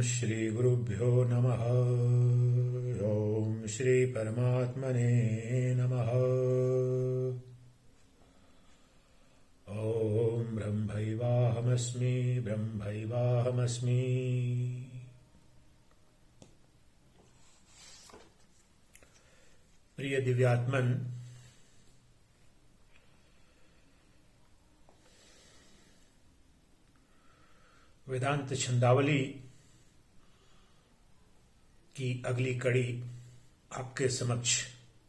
श्री गुरुभ्यो नमः। ओम श्री परमात्मने नमः। ओम ब्रह्मैवाहमस्मि ब्रह्मैवाहमस्मि। प्रिय दिव्यात्मन, वेदांत छंदावली की अगली कड़ी आपके समक्ष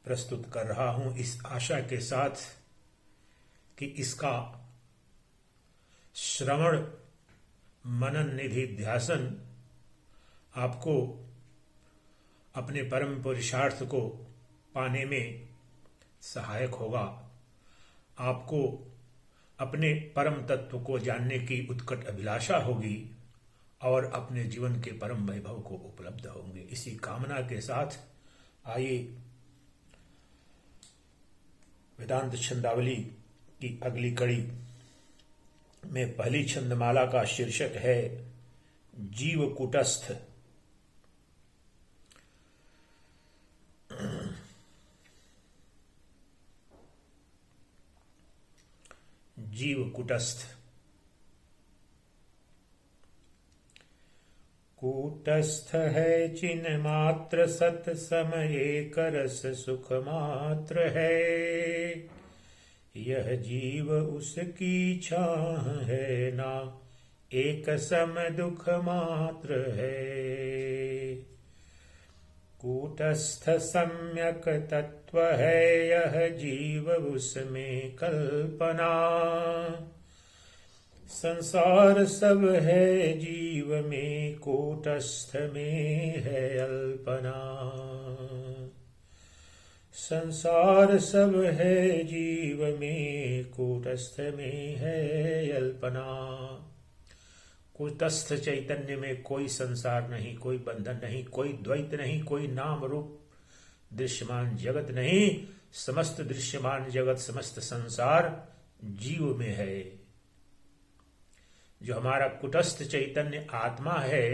प्रस्तुत कर रहा हूं, इस आशा के साथ कि इसका श्रवण मनन निधि ध्यासन आपको अपने परम पुरुषार्थ को पाने में सहायक होगा। आपको अपने परम तत्व को जानने की उत्कट अभिलाषा होगी और अपने जीवन के परम वैभव को उपलब्ध होंगे। इसी कामना के साथ आइए वेदांत छंदावली की अगली कड़ी में पहली छंदमाला का शीर्षक है जीव कूटस्थ। जीव कूटस्थ। कूटस्थ है चिन्ह मात्र सत समय करस सुख मात्र है। यह जीव उसकी छाह है ना एक सम दुख मात्र है। कूटस्थ सम्यक तत्व है यह जीव उसमें कल्पना। संसार सब है जीव में कूटस्थ में है अल्पना। संसार सब है जीव में कूटस्थ में है अल्पना। कूटस्थ चैतन्य में कोई संसार नहीं, कोई बंधन नहीं, कोई द्वैत नहीं, कोई नाम रूप दृश्यमान जगत नहीं। समस्त दृश्यमान जगत, समस्त संसार जीव में है। जो हमारा कुटस्थ चैतन्य आत्मा है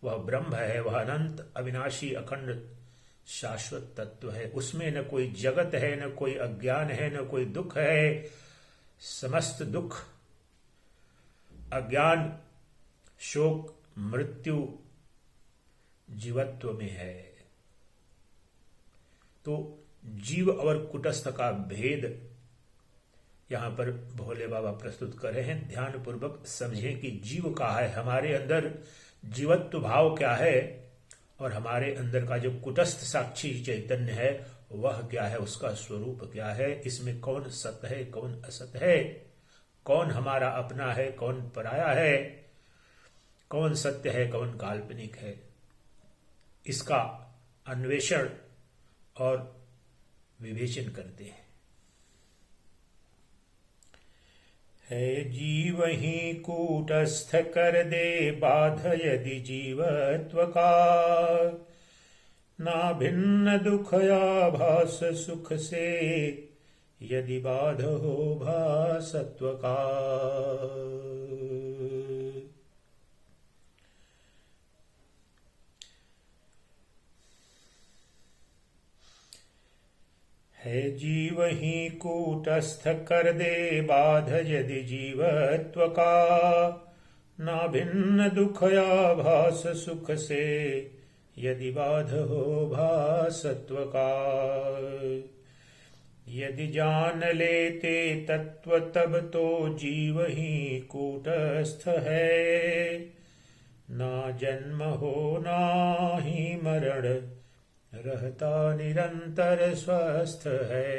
वह ब्रह्म है, वह अनंत अविनाशी अखंड शाश्वत तत्व है। उसमें न कोई जगत है, न कोई अज्ञान है, न कोई दुख है। समस्त दुख, अज्ञान, शोक, मृत्यु जीवत्व में है। तो जीव और कुटस्थ का भेद यहां पर भोले बाबा प्रस्तुत कर रहे हैं। ध्यान पूर्वक समझें कि जीव का है, हमारे अंदर जीवत्व भाव क्या है और हमारे अंदर का जो कुटस्थ साक्षी चैतन्य है वह क्या है, उसका स्वरूप क्या है। इसमें कौन सत्य है, कौन असत है, कौन हमारा अपना है, कौन पराया है, कौन सत्य है, कौन काल्पनिक है, इसका अन्वेषण और विवेचन करते हैं। है जीव ही कूटस्थ कर दे बाध यदि जीवत्व का। ना भिन्न दुख आभास सुख से यदि बाध हो भासत्व का। है जीव ही कूटस्थ कर दे बाध यदि जीवत्व का। ना भिन्न दुख आभास सुख से यदि बाध हो भासत्व का। यदि जान लेते तत्व तब तो जीव ही कूटस्थ है। ना जन्म हो ना ही मरण रहता निरंतर स्वस्थ है।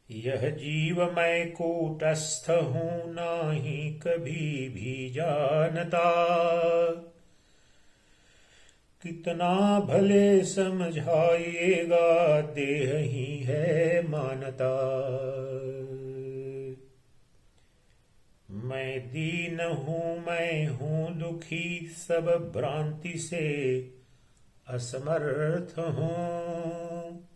यह जीव मैं कूटस्थ हूं ना ही कभी भी जानता। कितना भले समझाइएगा देह ही है मानता। मैं दीन हूँ, मैं हूँ दुखी, सब भ्रांति से असमर्थ हूँ।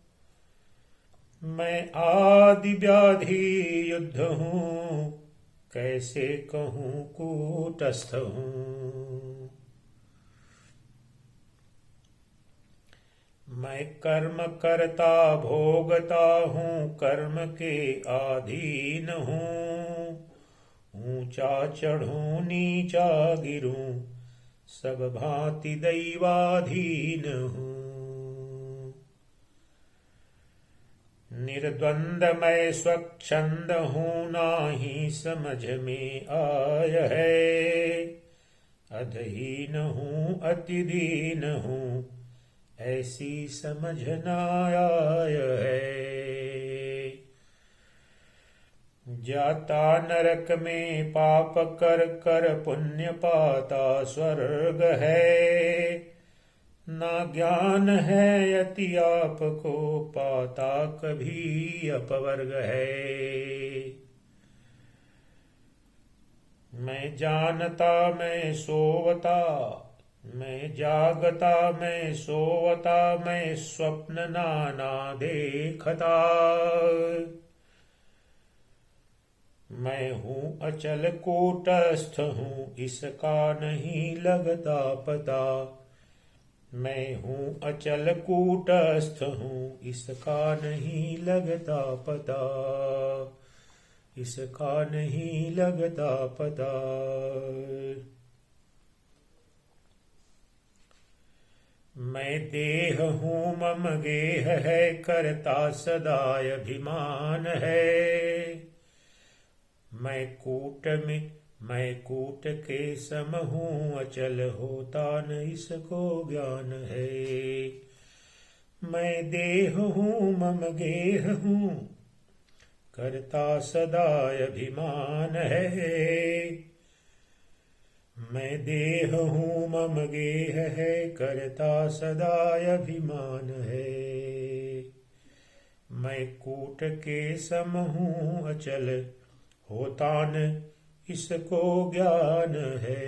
मैं आदि व्याधि युद्ध हूँ, कैसे कहूँ कूटस्थ हूँ। मैं कर्म करता भोगता हूँ, कर्म के अधीन हूँ। ऊंचा चढ़ूं नीचा गिरूं, सब भांति दैवाधीन हूँ। निर्द्वंद मैं स्वच्छंद हूँ, नाही समझ में आय है। अधहीन हूँ अति दीन हूँ, ऐसी समझ न आय है। जाता नरक में पाप कर कर, पुण्य पाता स्वर्ग है। ना ज्ञान है अति आपको, पाता कभी अपवर्ग है। मैं जानता मैं सोवता, मैं जागता मैं सोवता, मैं स्वप्न नाना देखता। मैं हूँ अचल कूटस्थ हूँ, इसका नहीं लगता पता। मैं हूँ अचल कूटस्थ हूँ, इसका नहीं लगता पता। इसका नहीं लगता पता। मैं देह हूँ मम गेह है, करता सदा अभिमान है। मैं कूट के सम हूँ, अचल होता न इसको ज्ञान है। मैं देह हूँ मम गेह हूँ, करता सदा अभिमान है। मैं देह हूँ मम गेह है, करता सदा अभिमान है। मैं कूट के सम हूँ, अचल होता न इसको ज्ञान है।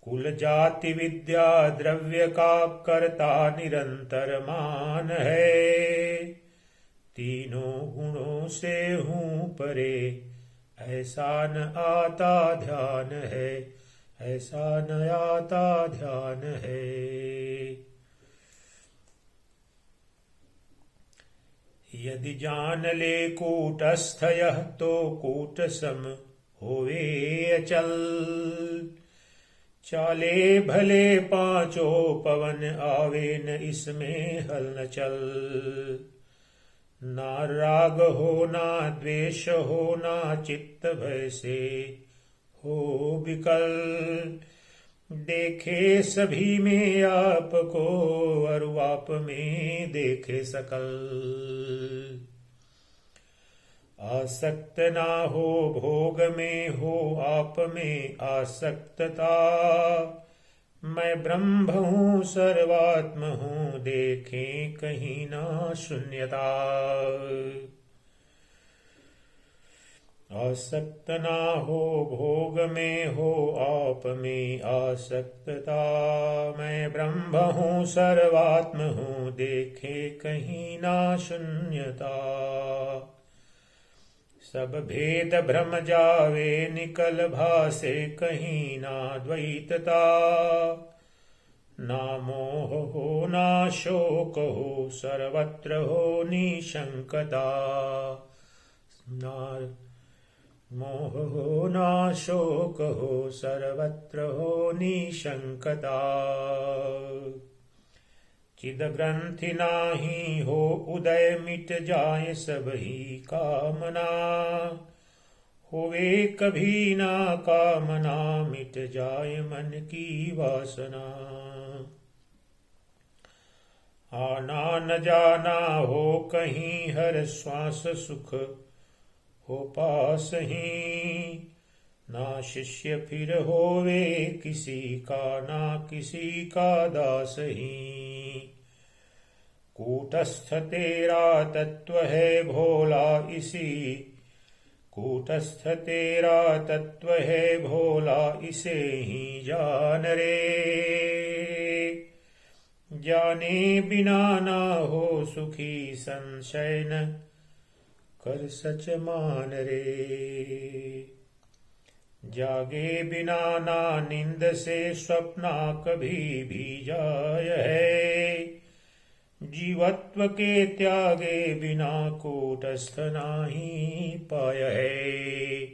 कुल जाति विद्या द्रव्य का करता निरंतर मान है। तीनों गुणों से हूँ परे, ऐसा न आता ध्यान है। ऐसा न आता ध्यान है। यदि जान ले कूटस्थ यह, तो कूट सम होवे अचल। चाले भले पांचों पवन, आवे न इसमें हल न चल। ना राग हो ना द्वेष हो, ना चित्त भय से हो विकल। देखे सभी में आपको, और आप में देखे सकल। आसक्त ना हो भोग में, हो आप में आसक्तता। मैं ब्रह्म हूँ सर्वात्म हूँ, देखें कहीं ना शून्यता। आसक्त ना हो भोग में, हो आप में आसक्तता। मैं ब्रह्म हूँ सर्वात्म हूँ, देखे कहीं ना शून्यता। सब भेद भ्रम जावे निकल, भासे कहीं ना द्वैतता। ना मोह हो ना शोक हो, सर्वत्र हो निशंकता। ना मोह हो ना शोक हो, सर्वत्र हो निशंकता। चिद ग्रंथि नाही हो उदय, मिट जाए सब ही कामना। होवे कभी ना कामना, मिट जाए मन की वासना। आना न जाना हो कहीं, हर श्वास सुख हो पास ही। ना शिष्य फिर होवे किसी का, ना किसी का दास ही। कूटस्थ तेरा तत्व है भोला इसी, कूटस्थ तेरा तत्व है भोला, इसे ही जान रे। जाने बिना ना हो सुखी संशय न कर सच मान रे। जागे बिना ना नींद से स्वप्ना कभी भी जाय है। जीवत्व के त्यागे बिना कूटस्थ नाही पाय है।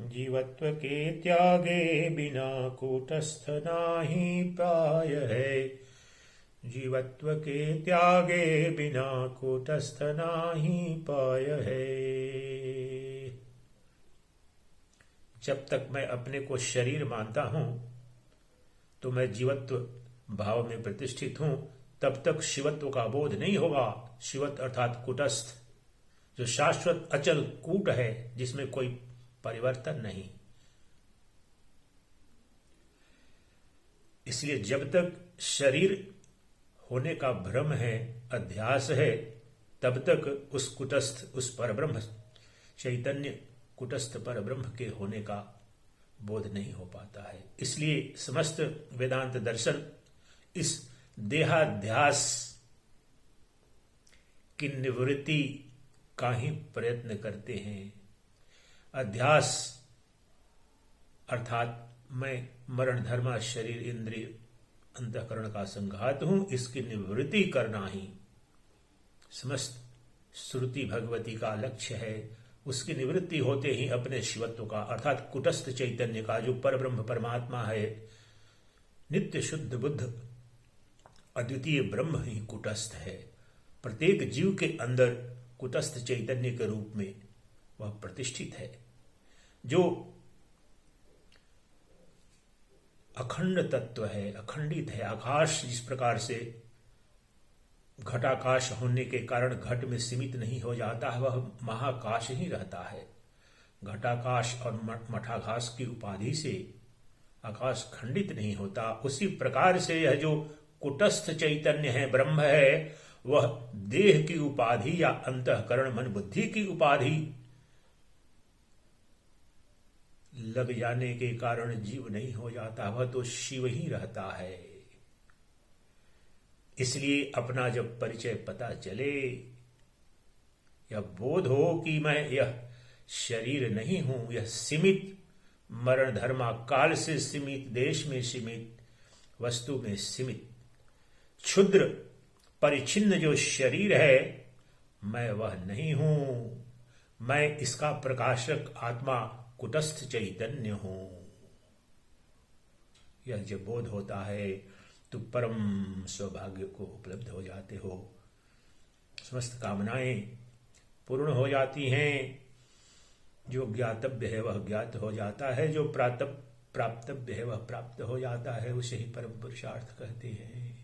जीवत्व के त्यागे बिना कूटस्थ नाही पाय है। जीवत्व के त्यागे बिना कूटस्थ नाही पाय है। जब तक मैं अपने को शरीर मानता हूं तो मैं जीवत्व भाव में प्रतिष्ठित हूं, तब तक शिवत्व का बोध नहीं होगा। शिवत्व अर्थात कूटस्थ, जो शाश्वत अचल कूट है, जिसमें कोई परिवर्तन नहीं। इसलिए जब तक शरीर होने का भ्रम है, अध्यास है, तब तक उस कुटस्थ, उस परब्रह्म चैतन्य कुटस्थ परब्रह्म के होने का बोध नहीं हो पाता है। इसलिए समस्त वेदांत दर्शन इस देहाध्यास की निवृत्ति का ही प्रयत्न करते हैं। अध्यास अर्थात मैं मरण धर्मा शरीर इंद्रिय अंतःकरण का संघात हूं, इसकी निवृत्ति करना ही समस्त श्रुति भगवती का लक्ष्य है। उसकी निवृत्ति होते ही अपने शिवत्व का अर्थात कुटस्थ चैतन्य का, जो परब्रह्म परमात्मा है, नित्य शुद्ध बुद्ध अद्वितीय ब्रह्म ही कुटस्थ है। प्रत्येक जीव के अंदर कुटस्थ चैतन्य के रूप में वह प्रतिष्ठित है, जो अखंड तत्व है, अखंडित है। आकाश जिस प्रकार से घटाकाश होने के कारण घट में सीमित नहीं हो जाता है, वह महाकाश ही रहता है। घटाकाश और मठाकाश की उपाधि से आकाश खंडित नहीं होता। उसी प्रकार से यह जो कुटस्थ चैतन्य है, ब्रह्म है, वह देह की उपाधि या अंतःकरण मन बुद्धि की उपाधि लग जाने के कारण जीव नहीं हो जाता, वह तो शिव ही रहता है। इसलिए अपना जब परिचय पता चले, यह बोध हो कि मैं यह शरीर नहीं हूं, यह सीमित मरण धर्मा काल से सीमित, देश में सीमित, वस्तु में सीमित, क्षुद्र परिच्छिन्न जो शरीर है, मैं वह नहीं हूं। मैं इसका प्रकाशक आत्मा कुटस्थ चैतन्य हूं। यह जब बोध होता है तो परम सौभाग्य को उपलब्ध हो जाते हो। समस्त कामनाएं पूर्ण हो जाती हैं। जो ज्ञातव्य है वह ज्ञात हो जाता है, जो प्राप्तव्य है वह प्राप्त हो जाता है। उसे ही परम पुरुषार्थ कहते हैं।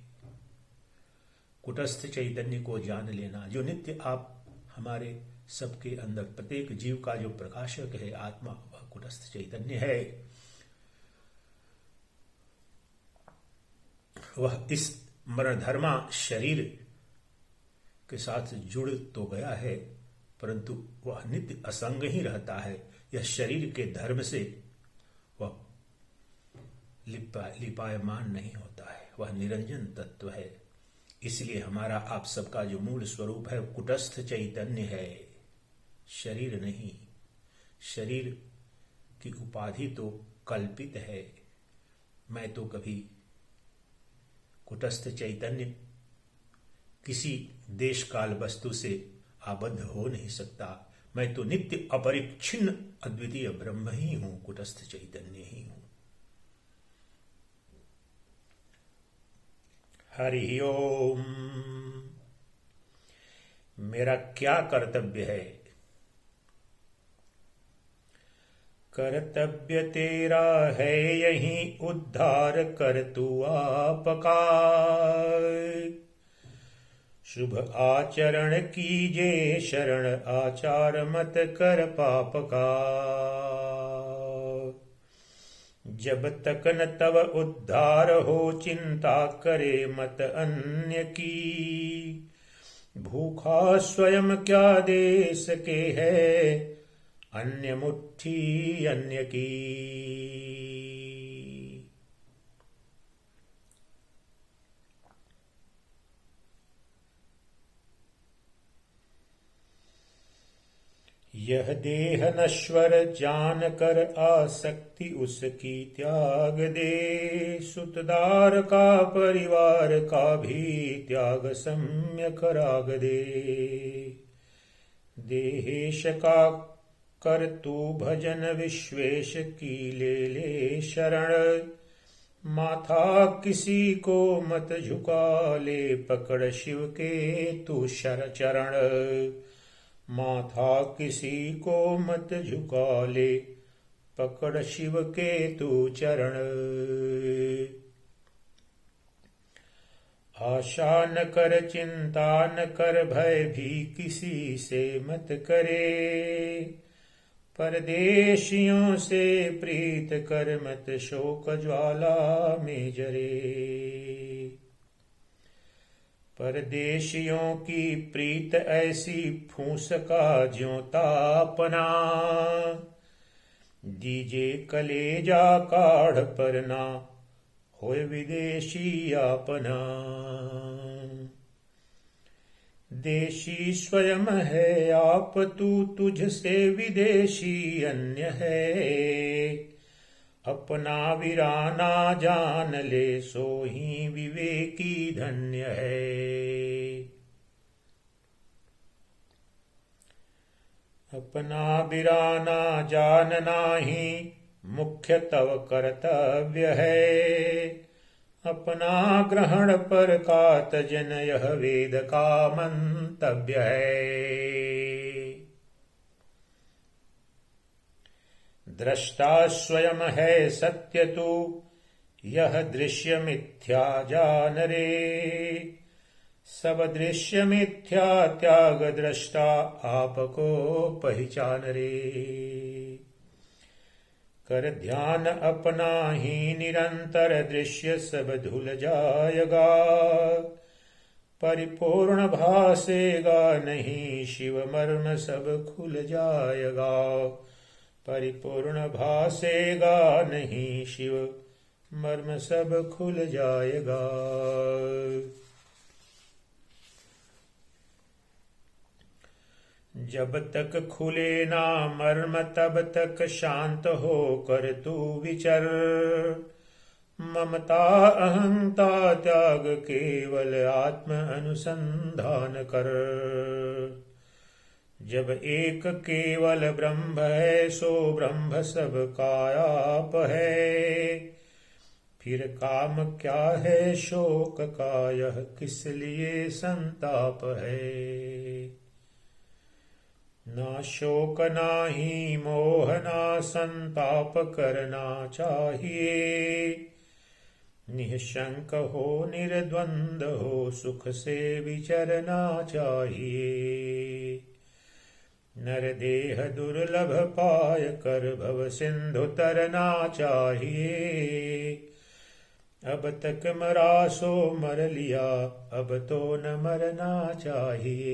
कुटस्थ चैतन्य को जान लेना, जो नित्य आप हमारे सबके अंदर प्रत्येक जीव का जो प्रकाशक है आत्मा, वह कुटस्थ चैतन्य है। वह इस मरणधर्मा शरीर के साथ जुड़ तो गया है, परंतु वह नित्य असंग ही रहता है। यह शरीर के धर्म से वह लिपायमान नहीं होता है, वह निरंजन तत्व है। इसलिए हमारा आप सबका जो मूल स्वरूप है कुटस्थ चैतन्य है, शरीर नहीं। शरीर की उपाधि तो कल्पित है। मैं तो कभी कुटस्थ चैतन्य किसी देश काल वस्तु से आबद्ध हो नहीं सकता। मैं तो नित्य अपरिच्छिन्न अद्वितीय ब्रह्म ही हूं, कुटस्थ चैतन्य ही हूं। हरि ओम। मेरा क्या कर्तव्य है? कर्तव्य तेरा है यही उद्धार कर तू आपका। शुभ आचरण कीजे शरण आचार मत कर पाप का। जब तक न तब उद्धार हो चिंता करे मत अन्य की। भूखा स्वयं क्या दे सके है अन्य मुट्ठी अन्य की। यह देह नश्वर जान कर आसक्ति उसकी त्याग दे, सुतदार का परिवार का भी त्याग सम्यक राग दे। देहेश का कर तू भजन विश्वेश की ले शरण, माथा किसी को मत झुका ले पकड़ शिव के तू शर चरण। माथा किसी को मत झुका ले पकड़ शिव के तू चरण। आशा न कर चिंता न कर भय भी किसी से मत करे, परदेशियों से प्रीत कर मत शोक ज्वाला में जरे। परदेशियों की प्रीत ऐसी फूस का ज्यों तापना, दीजे कलेजा काढ़ पर ना होए विदेशी अपना। देशी स्वयं है आप तू तुझसे विदेशी अन्य है, अपना वीराना जान ले सो ही विवेकी धन्य है। अपना वीराना जानना ही मुख्य तव कर्तव्य है, अपना ग्रहण पर का तजन यह वेद का मंतव्य है। दृष्टा स्वयं है सत्य तू यह दृश्य मिथ्या जान रे, सब दृश्य मिथ्या त्याग दृष्टा आपको पहचान रे। कर ध्यान अपना ही निरंतर दृश्य सब धुल जाएगा, परिपूर्ण भासेगा नहीं शिव मर्म सब खुल जाएगा। परिपूर्ण भासेगा नहीं शिव मर्म सब खुल जाएगा। जब तक खुले ना मर्म तब तक शांत हो कर तू विचर, ममता अहंता त्याग केवल आत्म अनुसंधान कर। जब एक केवल ब्रह्म है सो ब्रह्म सब का आप है, फिर काम क्या है शोक का यह किस लिए संताप है। ना शोक ना ही मोह ना संताप करना चाहिए, निःशंक हो निर्द्वंद हो सुख से विचरना चाहिए। नर देह दुर्लभ पाय कर भव सिंधु तरना चाहिए। अब तक मरा सो मर लिया अब तो न मरना चाहिए।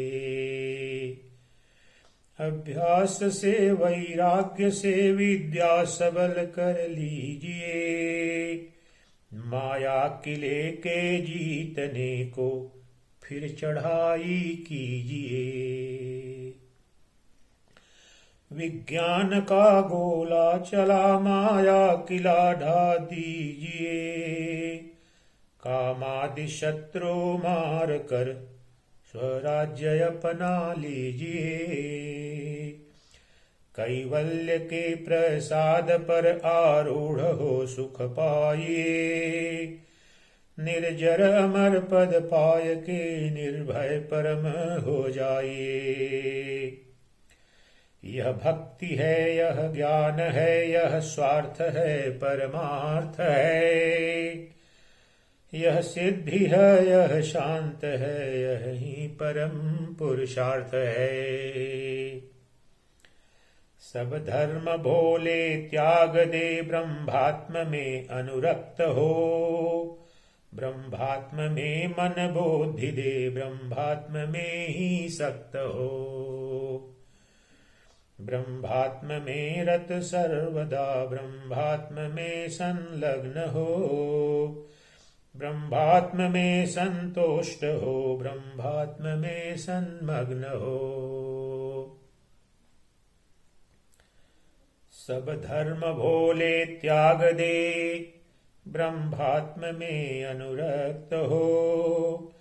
अभ्यास से वैराग्य से विद्या सबल कर लीजिए, माया किले के जीतने को फिर चढ़ाई कीजिए। विज्ञान का गोला चला माया किला ढा दीजिए, कामादि शत्रु मार कर स्वराज्य अपना लीजिए। कैवल्य के प्रसाद पर आरूढ़ हो सुख पाइए, निर्जर अमर पद पाय के निर्भय परम हो जाइए। यह भक्ति है यह ज्ञान है यह स्वार्थ है परमार्थ है, यह सिद्धि है यह शांत है यही परम पुरुषार्थ है। सब धर्म भोले त्याग दे ब्रह्मात्म में अनुरक्त हो, ब्रह्मात्म में मन बोधि दे ब्रह्मात्म में ही सक्त हो। ब्रह्मात्म में रत सर्वदा ब्रह्मात्म में संलग्न हो, ब्रह्मात्म में संतुष्ट हो ब्रह्मात्म में संमग्न हो। सब धर्म भोले त्याग दे, ब्रह्मात्म में अनुरक्त हो।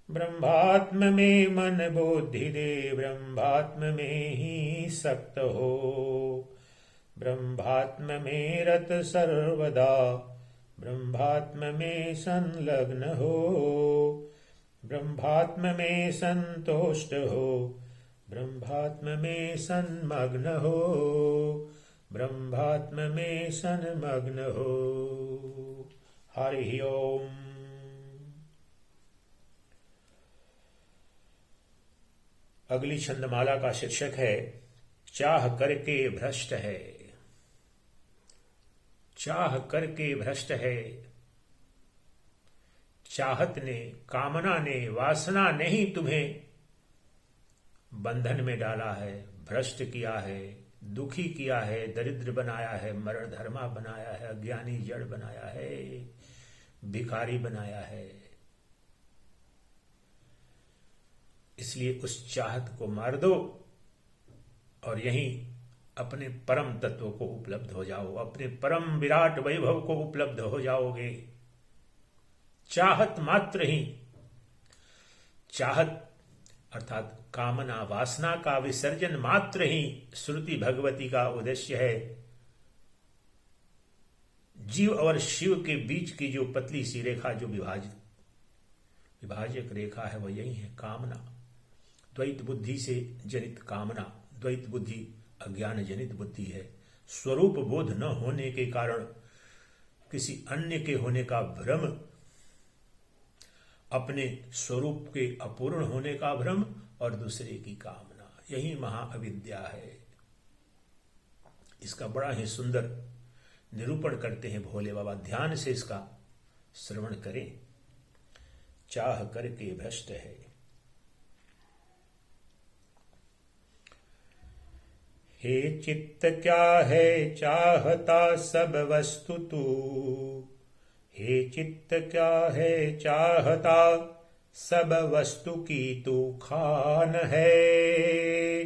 ब्रह्मात्म में मन बुद्धि दे, ब्रह्मात्म में ही सक्त हो। ब्रह्मात्म में रत सर्वदा, ब्रह्मात्म में संलग्न हो। ब्रह्मात्म में संतुष्ट हो, ब्रह्मात्म में सन्मग्न हो। ब्रह्मात्म में सन्मग्न हो। हरि ओम। अगली छंदमाला का शीर्षक है चाह करके भ्रष्ट है। चाह करके भ्रष्ट है, चाहत ने, कामना ने, वासना ने ही तुम्हें बंधन में डाला है, भ्रष्ट किया है, दुखी किया है, दरिद्र बनाया है, मरण धर्मा बनाया है, अज्ञानी जड़ बनाया है, भिखारी बनाया है। इसलिए उस चाहत को मार दो और यहीं अपने परम तत्व को उपलब्ध हो जाओ, अपने परम विराट वैभव को उपलब्ध हो जाओगे। चाहत मात्र ही, चाहत अर्थात कामना वासना का विसर्जन मात्र ही श्रुति भगवती का उद्देश्य है। जीव और शिव के बीच की जो पतली सी रेखा, जो विभाजक रेखा है, वह यही है कामना। द्वैत बुद्धि से जनित कामना, द्वैत बुद्धि अज्ञान जनित बुद्धि है। स्वरूप बोध न होने के कारण किसी अन्य के होने का भ्रम, अपने स्वरूप के अपूर्ण होने का भ्रम और दूसरे की कामना, यही महाअविद्या है। इसका बड़ा ही सुंदर निरूपण करते हैं भोले बाबा। ध्यान से इसका श्रवण करें। चाह करके भ्रष्ट है। हे चित्त क्या है चाहता सब वस्तु तू, हे चित्त क्या है चाहता सब वस्तु की तू खान है।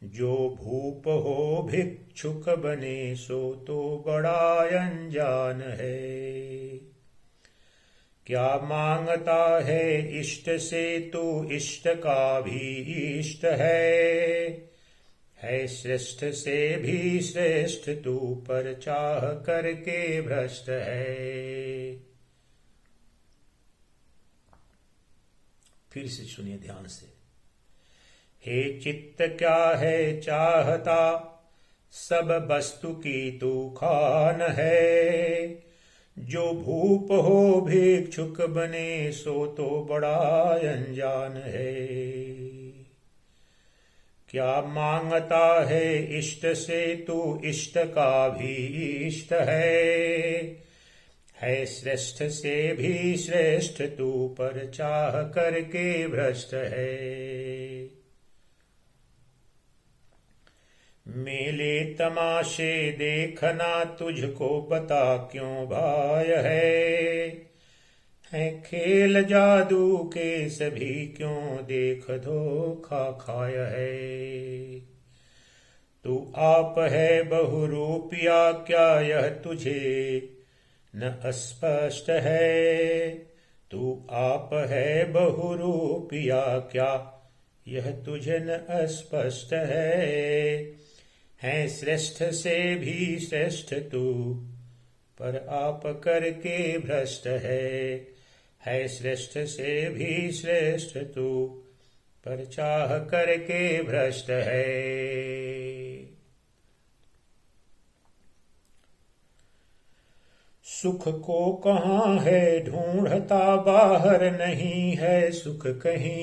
जो भूप हो भिक्षुक बने सो तो बड़ा अनजान है। क्या मांगता है इष्ट से तू इष्ट का भी इष्ट है श्रेष्ठ से भी श्रेष्ठ तू पर चाह करके भ्रष्ट है। फिर से सुनिए ध्यान से। हे चित्त क्या है चाहता सब वस्तु की तू खान है। जो भूप हो भिक्षुक बने सो तो बड़ा अनजान है। क्या मांगता है इष्ट से तू इष्ट का भी इष्ट है श्रेष्ठ से भी श्रेष्ठ तू पर चाह करके भ्रष्ट है। मेले तमाशे देखना तुझको बता क्यों भाय है खेल जादू के सभी क्यों देख धोखा खाय है। तू आप है बहुरूपिया क्या यह तुझे न अस्पष्ट है। तू आप है बहुरूपिया क्या यह तुझे न अस्पष्ट है श्रेष्ठ से भी श्रेष्ठ तू पर आप करके भ्रष्ट है श्रेष्ठ से भी श्रेष्ठ तू पर चाह करके भ्रष्ट है। सुख को कहाँ है ढूंढता बाहर नहीं है सुख कहीं।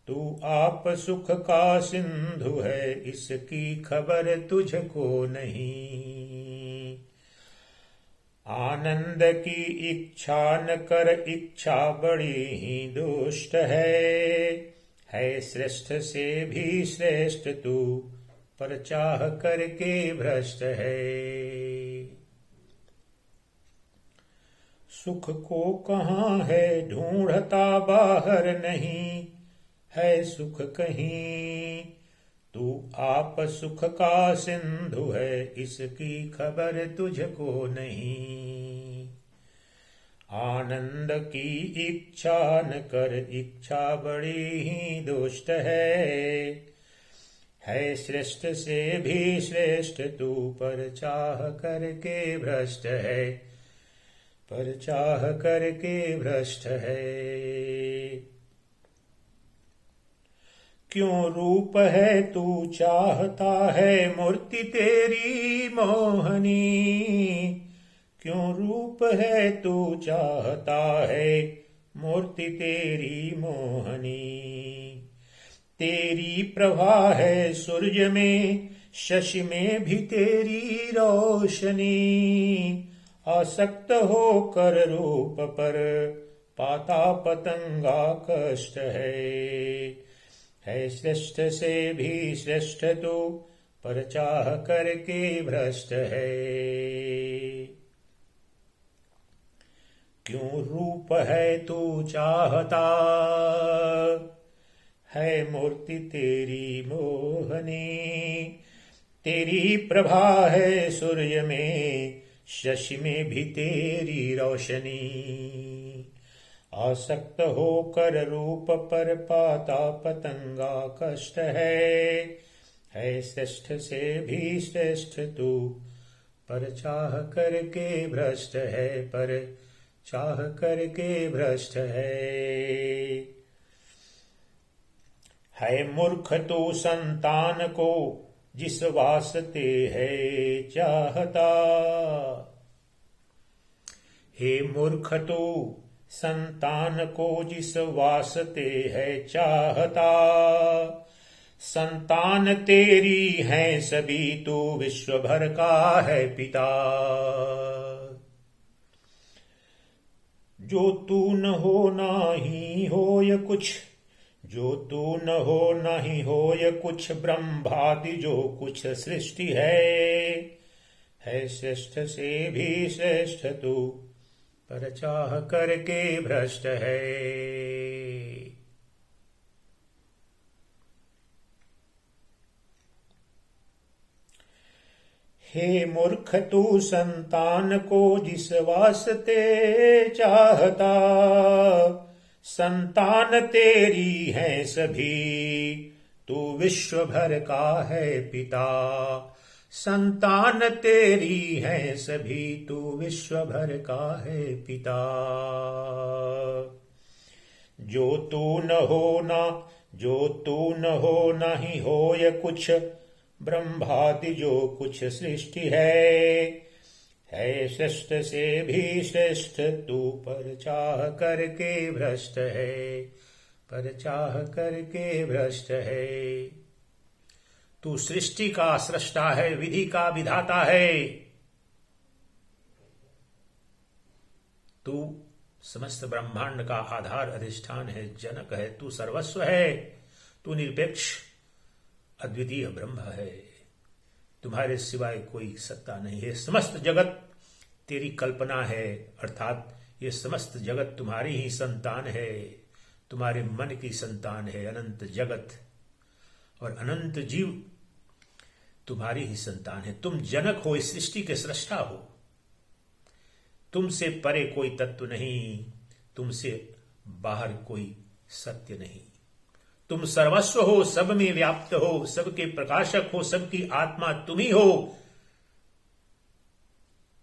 तू आप सुख का सिंधु है इसकी खबर तुझको नहीं। आनंद की इच्छा न कर इच्छा बड़ी ही दुष्ट है श्रेष्ठ से भी श्रेष्ठ तू पर चाह करके भ्रष्ट है। सुख को कहाँ है ढूंढता बाहर नहीं है सुख कहीं। तू आप सुख का सिंधु है, इसकी खबर तुझको नहीं। आनंद की इच्छा न कर, इच्छा बड़ी ही दुष्ट है श्रेष्ठ से भी श्रेष्ठ तू, पर चाह करके भ्रष्ट है, पर चाह करके भ्रष्ट है। क्यों रूप है तू चाहता है, मूर्ति तेरी मोहनी। क्यों रूप है तू चाहता है, मूर्ति तेरी मोहनी। तेरी प्रभा है सूर्य में, शशि में भी तेरी रोशनी। आसक्त होकर रूप पर, पाता पतंगा कष्ट है श्रेष्ठ से भी श्रेष्ठ तू, पर चाह करके भ्रष्ट है। क्यों रूप है तू चाहता है, मूर्ति तेरी मोहनी। तेरी प्रभा है सूर्य में, शशि में भी तेरी रोशनी। आसक्त होकर रूप पर, पाता पतंगा कष्ट है श्रेष्ठ से भी श्रेष्ठ तू, पर चाह करके भ्रष्ट है, पर चाह करके भ्रष्ट है मूर्ख तू संतान को, जिस वास्ते है चाहता। हे मूर्ख तू संतान को, जिस वास्ते है चाहता। संतान तेरी है सभी, तू विश्व भर का है पिता। जो तू न हो नाही होय कुछ, जो तू न हो नहीं होय कुछ, ब्रह्मादि जो कुछ सृष्टि है श्रेष्ठ से भी श्रेष्ठ तू, पर चाह करके भ्रष्ट है। हे मूर्ख तू संतान को, जिस वास्ते चाहता। संतान तेरी है सभी, तू विश्व भर का है पिता। संतान तेरी है सभी, तू विश्व भर का है पिता। जो तू न होना, जो तू न हो नहीं होय कुछ, ब्रह्मादि जो कुछ सृष्टि है श्रेष्ठ से भी श्रेष्ठ तू, पर चाह करके भ्रष्ट है, पर चाह करके भ्रष्ट है। तू सृष्टि का सृष्टा है, विधि का विधाता है। तू समस्त ब्रह्मांड का आधार अधिष्ठान है, जनक है, तू सर्वस्व है। तू निरपेक्ष अद्वितीय ब्रह्म है, तुम्हारे सिवाय कोई सत्ता नहीं है। समस्त जगत तेरी कल्पना है, अर्थात ये समस्त जगत तुम्हारी ही संतान है, तुम्हारे मन की संतान है। अनंत जगत और अनंत जीव तुम्हारी ही संतान है। तुम जनक हो, इस सृष्टि के सृष्टा हो। तुमसे परे कोई तत्व नहीं, तुमसे बाहर कोई सत्य नहीं। तुम सर्वस्व हो, सब में व्याप्त हो, सबके प्रकाशक हो, सबकी आत्मा तुम ही हो।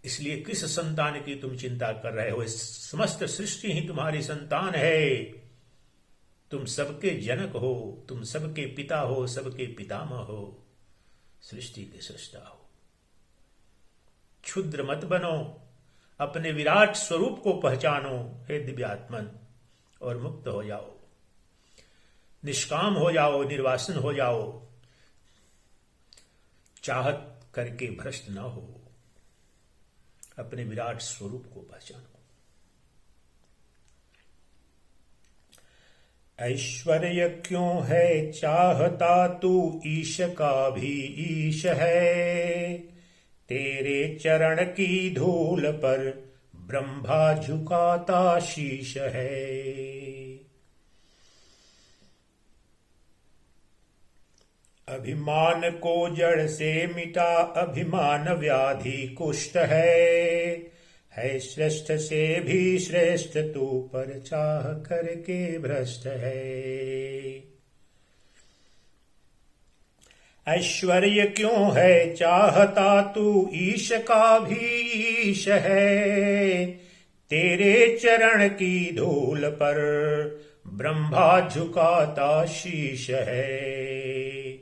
इसलिए किस संतान की तुम चिंता कर रहे हो? इस समस्त सृष्टि ही तुम्हारी संतान है। तुम सबके जनक हो, तुम सबके पिता हो, सबके पितामह हो, सृष्टि के सृष्टा हो। क्षुद्र मत बनो, अपने विराट स्वरूप को पहचानो हे दिव्यात्मन, और मुक्त हो जाओ, निष्काम हो जाओ, निर्वासन हो जाओ। चाहत करके भ्रष्ट न हो, अपने विराट स्वरूप को पहचानो। ऐश्वर्य क्यों है चाहता तू, ईश का भी ईश है। तेरे चरण की धूल पर ब्रह्मा झुकाता शीश है। अभिमान को जड़ से मिटा, अभिमान व्याधि कुष्ठ है श्रेष्ठ से भी श्रेष्ठ तू, पर चाह करके भ्रष्ट है। ऐश्वर्य क्यों है चाहता तू, ईश का भी ईश है, तेरे चरण की धूल पर ब्रह्मा झुकाता शीश है।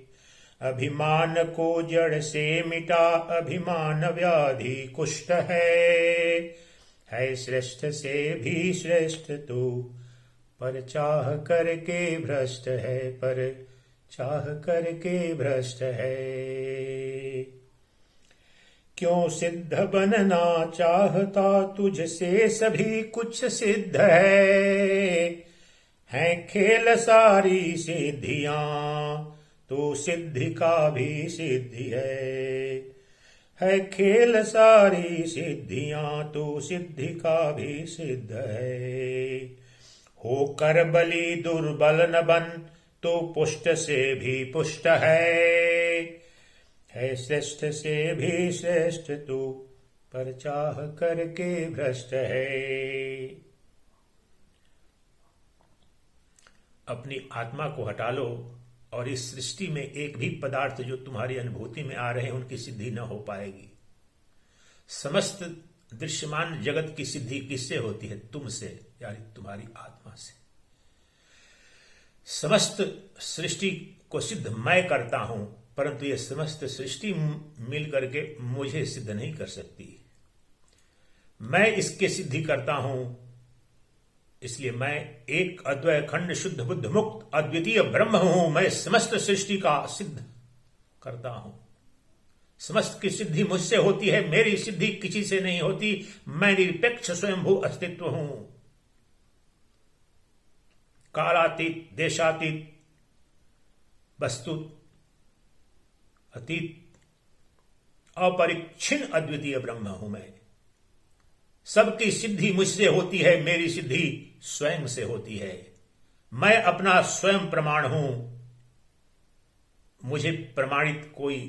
अभिमान को जड़ से मिटा, अभिमान व्याधि कुष्ठ है श्रेष्ठ से भी श्रेष्ठ तू, पर चाह करके भ्रष्ट है, पर चाह करके भ्रष्ट है। क्यों सिद्ध बनना चाहता, तुझसे सभी कुछ सिद्ध है खेल सारी सिद्धियां, तो सिद्धि का भी सिद्धि है खेल सारी सिद्धियां, तो सिद्धि का भी सिद्ध है। होकर बलि दुर्बल न बन, तो पुष्ट से भी पुष्ट है श्रेष्ठ से भी श्रेष्ठ तू, पर चाह करके भ्रष्ट है। अपनी आत्मा को हटा लो और इस सृष्टि में एक भी पदार्थ जो तुम्हारी अनुभूति में आ रहे हैं उनकी सिद्धि न हो पाएगी। समस्त दृश्यमान जगत की सिद्धि किससे होती है? तुमसे, यानी तुम्हारी आत्मा से। समस्त सृष्टि को सिद्ध मैं करता हूं, परंतु यह समस्त सृष्टि मिल करके मुझे सिद्ध नहीं कर सकती। मैं इसके सिद्धि करता हूं, इसलिए मैं एक अद्वय खंड शुद्ध बुद्ध मुक्त अद्वितीय ब्रह्म हूं। मैं समस्त सृष्टि का सिद्ध करता हूं। समस्त की सिद्धि मुझसे होती है, मेरी सिद्धि किसी से नहीं होती। मैं निरपेक्ष स्वयंभू अस्तित्व हूं, कालातीत, देशातीत, वस्तु अतीत, अपरिच्छिन्न अद्वितीय ब्रह्म हूं मैं। सबकी सिद्धि मुझसे होती है, मेरी सिद्धि स्वयं से होती है। मैं अपना स्वयं प्रमाण हूं, मुझे प्रमाणित कोई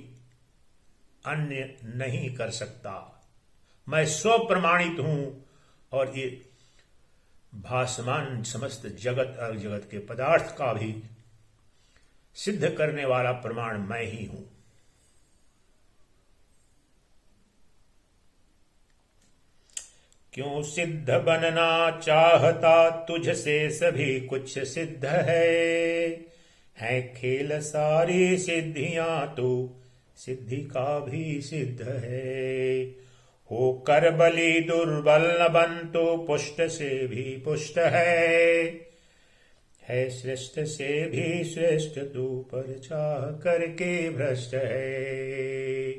अन्य नहीं कर सकता। मैं स्व प्रमाणित हूं और ये भासमान समस्त जगत और जगत के पदार्थ का भी सिद्ध करने वाला प्रमाण मैं ही हूं। क्यों सिद्ध बनना चाहता, तुझसे सभी कुछ सिद्ध है खेल सारी सिद्धियां, तो सिद्धि का भी सिद्ध है। होकर बलि दुर्बल न बन, तो पुष्ट से भी पुष्ट है श्रेष्ठ से भी श्रेष्ठ तू, पर चाह करके भ्रष्ट है।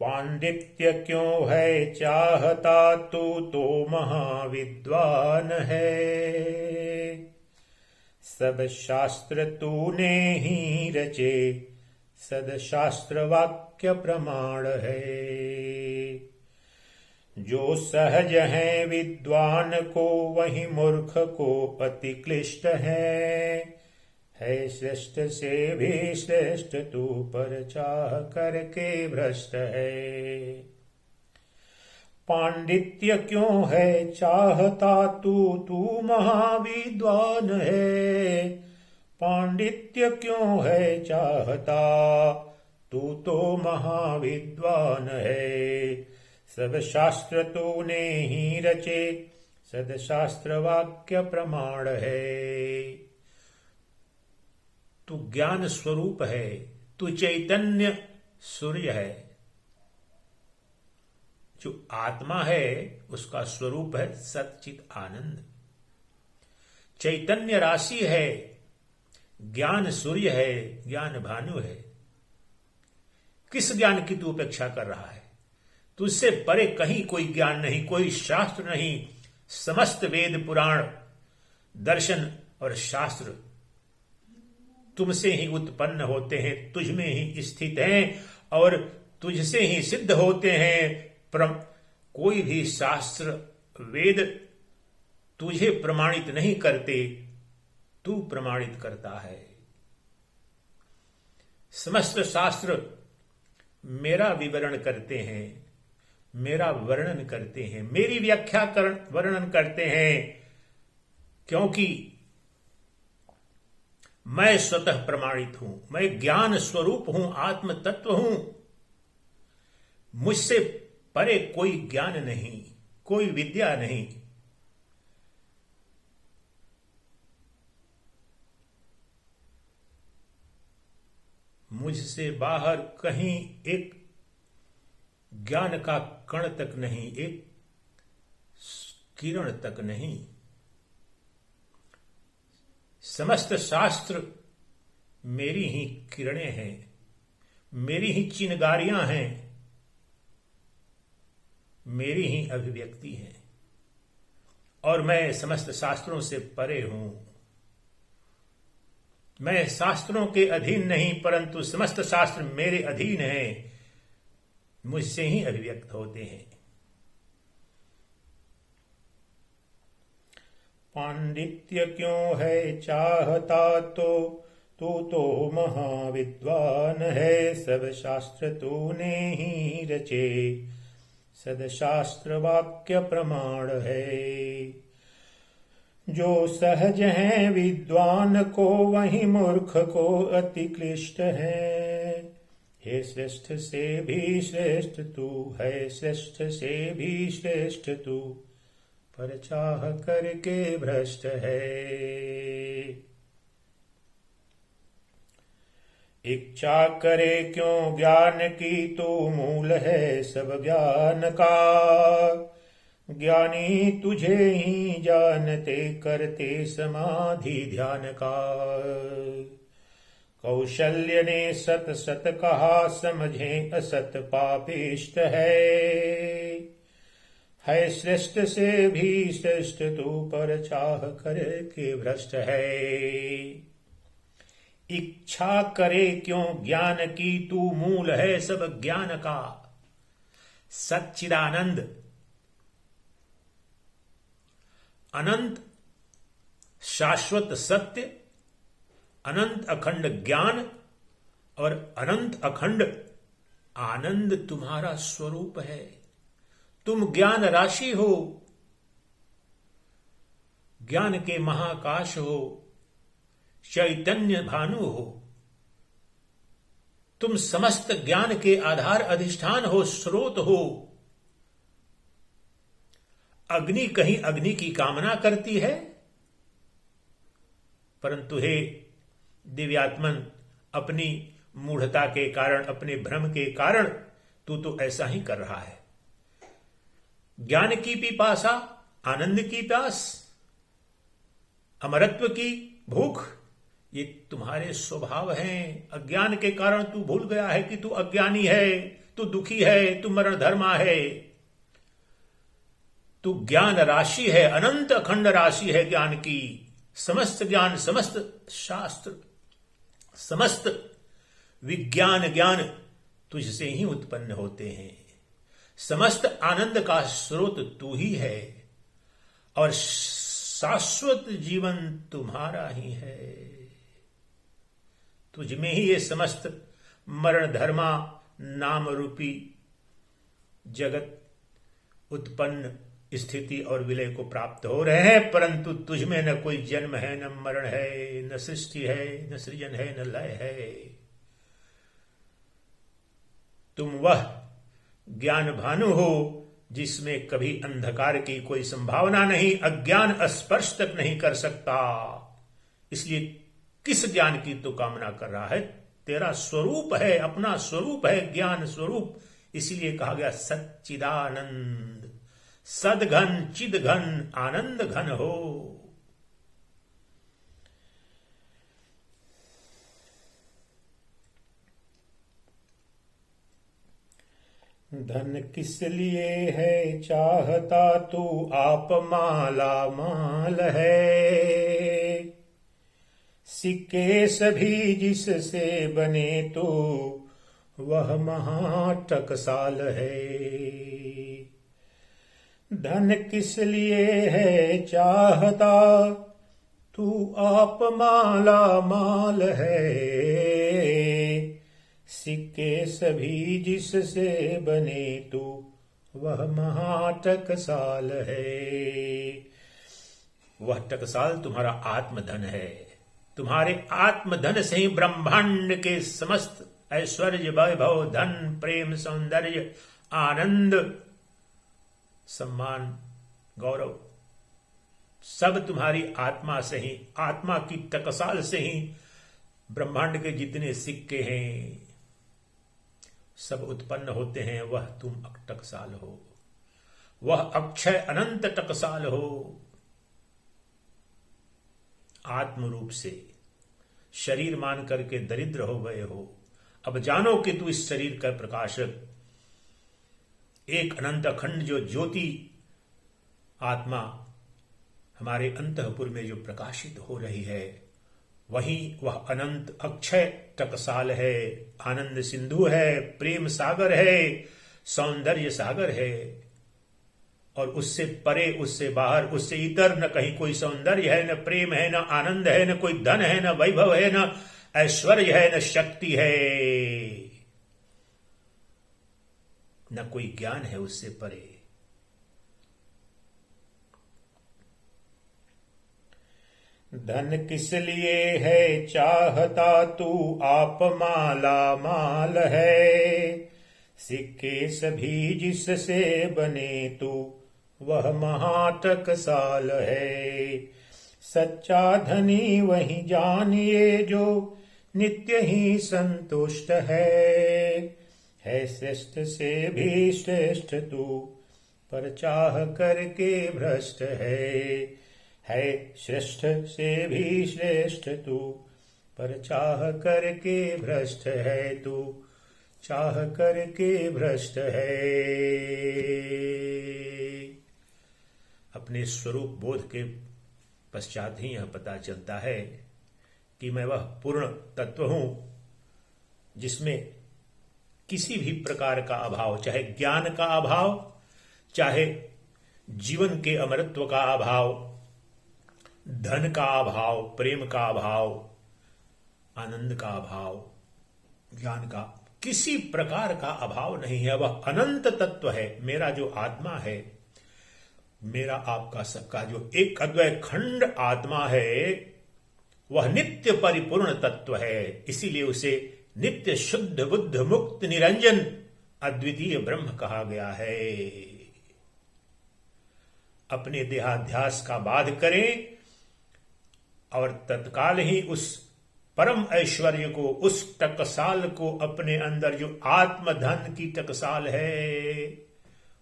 पांडित्य क्यों है चाहता, तू तो महाविद्वान है। सब शास्त्र तूने ही रचे, सदशास्त्र वाक्य प्रमाण है। जो सहज है विद्वान को, वही मूर्ख को अति क्लिष्ट है श्रेष्ठ से भी श्रेष्ठ तू, पर चाह करके भ्रष्ट है। पांडित्य क्यों है चाहता, तू महाविद्वान है। पांडित्य क्यों है चाहता, तू तो महाविद्वान है। सब शास्त्र तूने ही रचे, सदशास्त्र वाक्य प्रमाण है। तू ज्ञान स्वरूप है, तू चैतन्य सूर्य है। जो आत्मा है उसका स्वरूप है सच्चित आनंद। चैतन्य राशि है, ज्ञान सूर्य है, ज्ञान भानु है। किस ज्ञान की तू उपेक्षा कर रहा है? तुझसे परे कहीं कोई ज्ञान नहीं, कोई शास्त्र नहीं। समस्त वेद पुराण दर्शन और शास्त्र तुमसे ही उत्पन्न होते हैं, तुझ में ही स्थित हैं और तुझसे ही सिद्ध होते हैं। कोई भी शास्त्र वेद तुझे प्रमाणित नहीं करते, तू प्रमाणित करता है। समस्त शास्त्र मेरा विवरण करते हैं, मेरा वर्णन करते हैं, मेरी व्याख्या वर्णन करते हैं, क्योंकि मैं स्वतः प्रमाणित हूं, मैं ज्ञान स्वरूप हूं, आत्म तत्व हूं। मुझसे परे कोई ज्ञान नहीं, कोई विद्या नहीं। मुझसे बाहर कहीं एक ज्ञान का कण तक नहीं, एक किरण तक नहीं। समस्त शास्त्र मेरी ही किरणें हैं, मेरी ही चिनगारियां हैं, मेरी ही अभिव्यक्ति है, और मैं समस्त शास्त्रों से परे हूं। मैं शास्त्रों के अधीन नहीं, परंतु समस्त शास्त्र मेरे अधीन हैं, मुझसे ही अभिव्यक्त होते हैं। पांडित्य क्यों है चाहता तू तो महाविद्वान है। सब शास्त्र तूने ही रचे, सदशास्त्र वाक्य प्रमाण है। जो सहज है विद्वान को, वही मूर्ख को अति क्लिष्ट है। हे श्रेष्ठ से भी श्रेष्ठ तू है, श्रेष्ठ से भी श्रेष्ठ तू, पर चाह करके भ्रष्ट है। इच्छा करे क्यों ज्ञान की, तू मूल है सब ज्ञान का। ज्ञानी तुझे ही जानते, करते समाधि ध्यान का। कौशल्य ने सत सत कहा, समझे असत पापिष्ट है श्रेष्ठ से भी श्रेष्ठ तू, पर चाह करके भ्रष्ट है। इच्छा करे क्यों ज्ञान की, तू मूल है सब ज्ञान का। सच्चिदानंद अनंत शाश्वत सत्य, अनंत अखंड ज्ञान और अनंत अखंड आनंद तुम्हारा स्वरूप है। तुम ज्ञान राशि हो, ज्ञान के महाकाश हो, चैतन्य भानु हो। तुम समस्त ज्ञान के आधार अधिष्ठान हो, स्रोत हो। अग्नि कहीं अग्नि की कामना करती है, परंतु हे दिव्यात्मन, अपनी मूढ़ता के कारण, अपने भ्रम के कारण तू तो ऐसा ही कर रहा है। ज्ञान की पिपासा, आनंद की प्यास, अमरत्व की भूख, ये तुम्हारे स्वभाव हैं। अज्ञान के कारण तू भूल गया है कि तू अज्ञानी है, तू दुखी है, तू मरण धर्मा है। तू ज्ञान राशि है, अनंत अखंड राशि है ज्ञान की। समस्त ज्ञान, समस्त शास्त्र, समस्त विज्ञान ज्ञान तुझसे ही उत्पन्न होते हैं। समस्त आनंद का स्रोत तू ही है, और शाश्वत जीवन तुम्हारा ही है। तुझ में ही ये समस्त मरण धर्मा नाम रूपी जगत उत्पन्न, स्थिति और विलय को प्राप्त हो रहे हैं, परंतु तुझ में न कोई जन्म है, न मरण है, न सृष्टि है, न सृजन है, न लय है। तुम वह ज्ञान भानु हो जिसमें कभी अंधकार की कोई संभावना नहीं, अज्ञान स्पर्श तक नहीं कर सकता। इसलिए किस ज्ञान की तो कामना कर रहा है? तेरा स्वरूप है, अपना स्वरूप है, ज्ञान स्वरूप। इसीलिए कहा गया सच्चिदानंद, सदघन चिदघन आनंद घन हो। धन किस लिए है चाहता तू, आप माला माल है। सिक्के सभी जिससे बने तो वह महा टकसाल है। धन किस लिए है चाहता, तू आप माला माल है। सिक्के सभी जिससे बने तू, वह महाटकसाल है। वह टकसाल तुम्हारा आत्मधन है। तुम्हारे आत्मधन से ही ब्रह्मांड के समस्त ऐश्वर्य, वैभव, धन, प्रेम, सौंदर्य, आनंद, सम्मान, गौरव सब तुम्हारी आत्मा से ही, आत्मा की टकसाल से ही ब्रह्मांड के जितने सिक्के हैं सब उत्पन्न होते हैं। वह तुम टकसाल हो, वह अक्षय अनंत टकसाल हो। आत्म रूप से शरीर मान करके दरिद्र हो गए हो। अब जानो कि तू इस शरीर का प्रकाशक, एक अनंत अखंड जो ज्योति आत्मा हमारे अंतःपुर में जो प्रकाशित हो रही है, वही वह अनंत अक्षय टकसाल है, आनंद सिंधु है, प्रेम सागर है, सौंदर्य सागर है। और उससे परे, उससे बाहर, उससे इतर न कहीं कोई सौंदर्य है, न प्रेम है, न आनंद है, न कोई धन है, न वैभव है, न ऐश्वर्य है, न शक्ति है, न कोई ज्ञान है उससे परे। धन किस लिए है चाहता, तू आप माला माल है। सिक्के सभी जिससे बने तू, वह महाटकसाल है। सच्चा धनी वही जानिए जो नित्य ही संतुष्ट है श्रेष्ठ से भी श्रेष्ठ तू, पर चाह करके भ्रष्ट है श्रेष्ठ से भी श्रेष्ठ तू, पर चाह करके भ्रष्ट है तू, चाह करके भ्रष्ट है। अपने स्वरूप बोध के पश्चात ही यह पता चलता है कि मैं वह पूर्ण तत्व हूं जिसमें किसी भी प्रकार का अभाव, चाहे ज्ञान का अभाव, चाहे जीवन के अमरत्व का अभाव, धन का अभाव, प्रेम का अभाव, आनंद का अभाव, ज्ञान का किसी प्रकार का अभाव नहीं है। वह अनंत तत्व है। मेरा जो आत्मा है, मेरा आपका सबका जो एक अद्वय खंड आत्मा है, वह नित्य परिपूर्ण तत्व है। इसीलिए उसे नित्य शुद्ध बुद्ध मुक्त निरंजन अद्वितीय ब्रह्म कहा गया है। अपने देहाध्यास का बाध करें और तत्काल ही उस परम ऐश्वर्य को, उस टकसाल को, अपने अंदर जो आत्मधन की टकसाल है,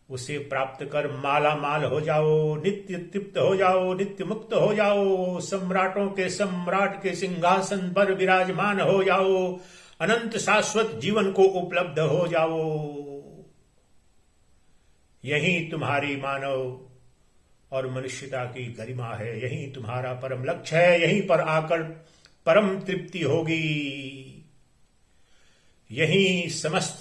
उसे प्राप्त कर माला माल हो जाओ, नित्य तृप्त हो जाओ, नित्य मुक्त हो जाओ, सम्राटों के सम्राट के सिंहासन पर विराजमान हो जाओ, अनंत शाश्वत जीवन को उपलब्ध हो जाओ। यही तुम्हारी मानव और मनुष्यता की गरिमा है, यही तुम्हारा परम लक्ष्य है। यहीं पर आकर परम तृप्ति होगी, यही समस्त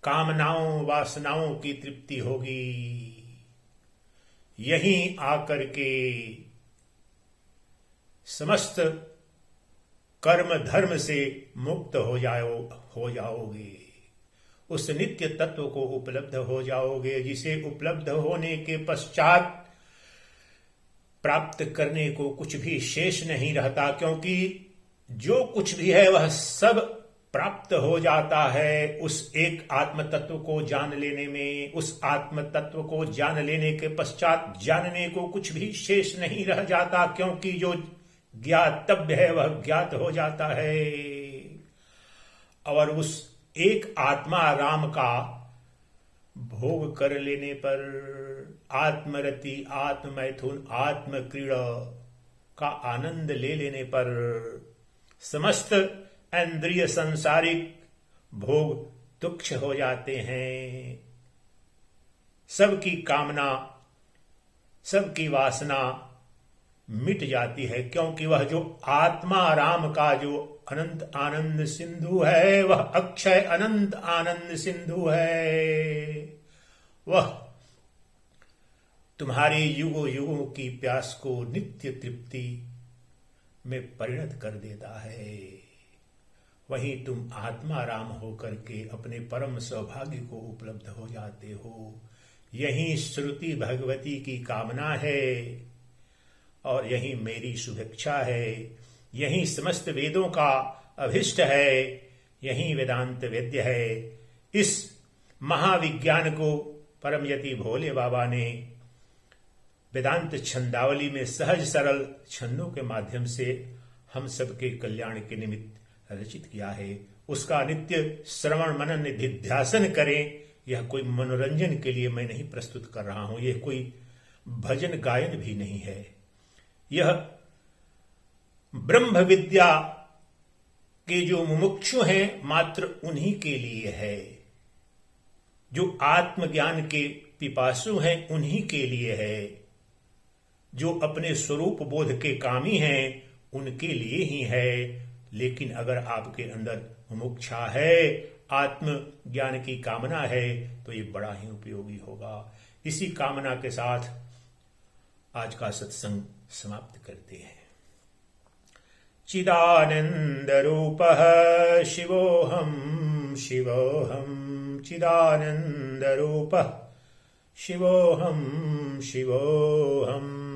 कामनाओं वासनाओं की तृप्ति होगी। यहीं आकर के समस्त कर्म धर्म से मुक्त हो जाओगे, उस नित्य तत्व को उपलब्ध हो जाओगे, जिसे उपलब्ध होने के पश्चात प्राप्त करने को कुछ भी शेष नहीं रहता, क्योंकि जो कुछ भी है वह सब प्राप्त हो जाता है उस एक आत्म तत्व को जान लेने में। उस आत्म तत्व को जान लेने के पश्चात जानने को कुछ भी शेष नहीं रह जाता, क्योंकि जो ज्ञातव्य है वह ज्ञात हो जाता है। और उस एक आत्मा राम का भोग कर लेने पर आत्मरति, आत्मैथुन, आत्मक्रीड़ा का आनंद ले लेने पर समस्त इंद्रिय सांसारिक भोग तुच्छ हो जाते हैं। सबकी कामना, सबकी वासना मिट जाती है, क्योंकि वह जो आत्मा राम का जो अनंत आनंद सिंधु है, वह अक्षय अनंत आनंद सिंधु है। वह तुम्हारी युगों युगों की प्यास को नित्य तृप्ति में परिणत कर देता है। वहीं तुम आत्माराम होकर के अपने परम सौभाग्य को उपलब्ध हो जाते हो। यही श्रुति भगवती की कामना है और यही मेरी शुभेच्छा है। यही समस्त वेदों का अभिष्ट है। यही वेदांत वेद्य है। इस महाविज्ञान को परमयति भोले बाबा ने वेदांत छंदावली में सहज सरल छंदों के माध्यम से हम सबके कल्याण के निमित्त रचित किया है। उसका नित्य श्रवण मनन निधिध्यासन करें। यह कोई मनोरंजन के लिए मैं नहीं प्रस्तुत कर रहा हूं। यह कोई भजन गायन भी नहीं है। यह ब्रह्म विद्या के जो मुमुक्षु हैं मात्र उन्हीं के लिए है। जो आत्मज्ञान के पिपासु हैं उन्हीं के लिए है। जो अपने स्वरूप बोध के कामी हैं उनके लिए ही है। लेकिन अगर आपके अंदर मुमुक्षा है, आत्म ज्ञान की कामना है, तो ये बड़ा ही उपयोगी होगा। इसी कामना के साथ आज का सत्संग समाप्त करते हैं। चिदानंद रूपः शिवोऽहं शिवोऽहं चिदानंद रूपः शिवोऽहं शिवोऽहम्।